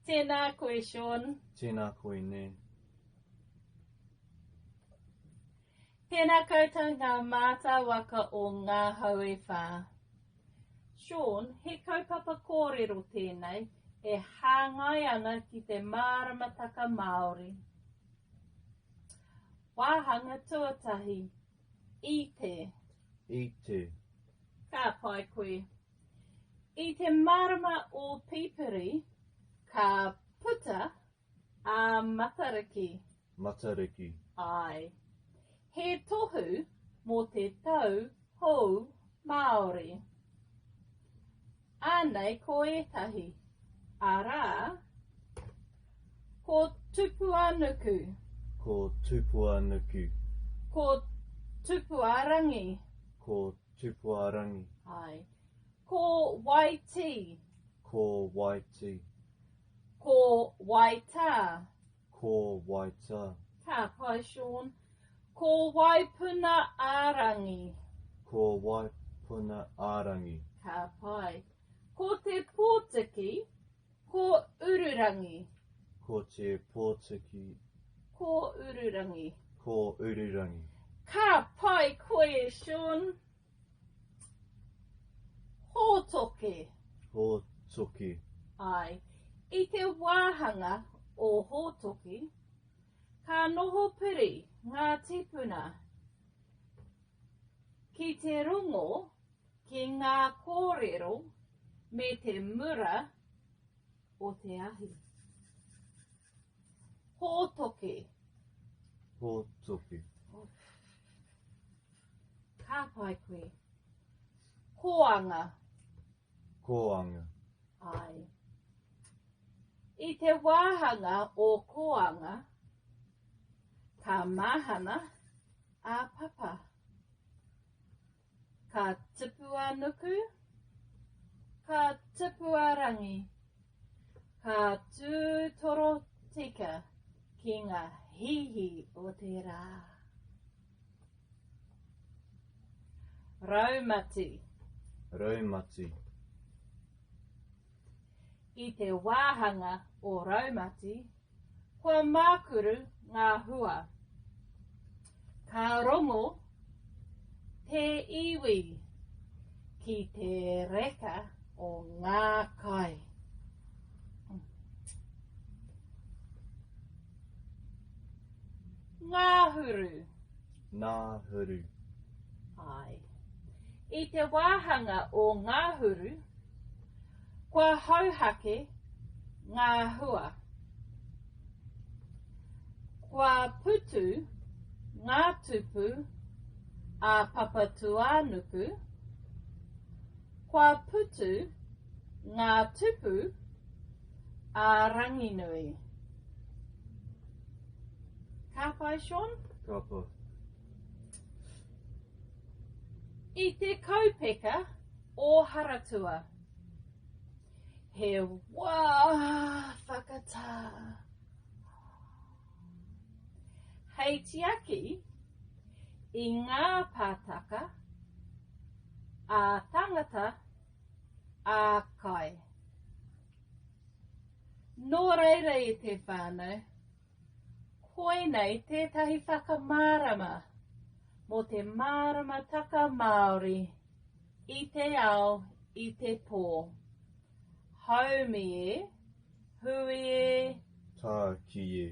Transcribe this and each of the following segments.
Tēnā koe, Sean. Tēnā koe ne. Tēnā koutou ngā māta waka o ngā haue whā. Sean, he kaupapa kōrero tēnei e hāngai ana ki te Māramataka Māori. Wāhanga tuatahi, i te. I te. Ka pai koe. I te marama o pipiri, ka puta a Matariki. Matariki. Ai. He tohu mō te tau hou Māori. Ānei ko etahi. Arā, ko tupuanuku. Ko tupuanuku. Ko tupuarangi. Ko tupuarangi. Ai. Ko waiti. Ko waiti. Ko waitā. Ko waitā. Ka pai, Sean. Ko waipuna ārangi. Ko waipuna ārangi. Ka pai. Ko te pōtiki, ko ururangi. Ko te pōtiki. Ko ururangi. Ko ururangi. Ka pai koe, Sean. Hōtoke. Hōtoke. Ai. I te wāhanga o hōtoke, ka noho piri ngā tipuna. Ki te rongo ki ngā kōrero me te mura o te ahi. Hōtoke. Hōtoke. Ka pai koe. Koanga. Koanga. Ai. I te wāhanga o koanga, ka mahana a papa. Ka tipuanuku, ka tipuarangi, ka tūtoro tika ki ngā hihi o te rā. Raumati. Raumati. I te wāhanga o raumati, kua mākuru ngā hua. Ka rongo te iwi ki te reka o ngā kai. Ngā huru. Ngā huru. Ai. I te wāhanga o ngā huru, kua hauhake ngā hua. Kua putu ngā tupu a papatuanuku. Kua putu ngā tupu a ranginui. Ka pai, Sean? Ka pai. I te kaupeka o Haratua. He wā whakatā. Hei tiaki i ngā pātaka a tangata a kai. Nō reira i te whānau, koinei tētahi whakamārama mō te Māramataka Māori i te ao i te pō. Haumi e, hui e. Tā ki e.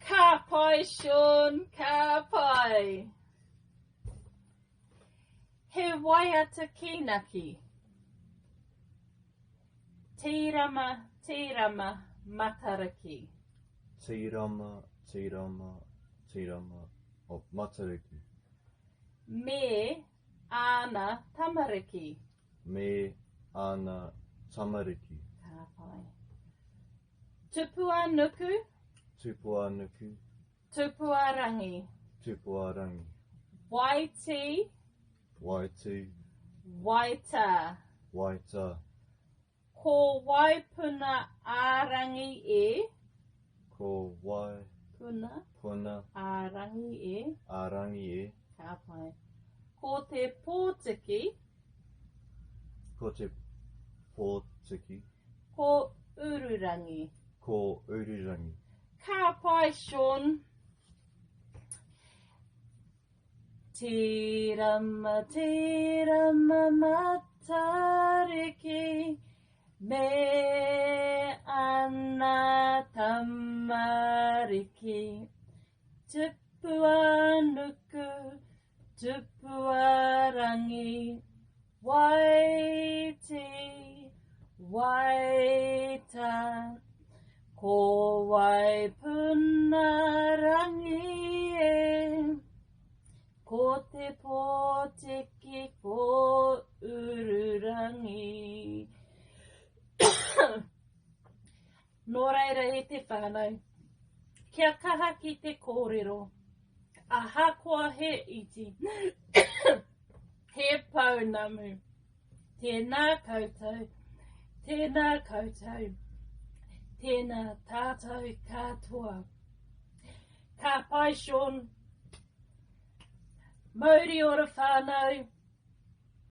Ka pai, Sean, ka pai. He waiata kinaki. Tīrama, tīrama, Matariki. Tīrama, tīrama, tīrama, o Matariki. Me ana tamariki. Me ana tamariki. Ka pai. Tupuanuku. Tupuanuku. Tupuarangi. Tupuarangi. Waiti. Waiti. Waitā. Waitā. Ko waipuna ārangi e. Ko wai. Puna. Puna. Ārangi e. Ārangi e. Ka pai. Ko te pōtiki. Ko te pōtiki. Ko ururangi. ko urirangi. Ka pai, Sean. Tirama, matariki, me ana tamariki. Tupua nuku, tupua rangi, waiti, waita. Ko wai puna rangi e, ko te pōteki ko ururangi. Nō reira e te whānau, kia kaha ki te kōrero, aha koa he iti, he paunamu, tēnā koutou, tēnā koutou. Tēnā tātou katoa. Ka pai, Sean. Mauri Ora whānau,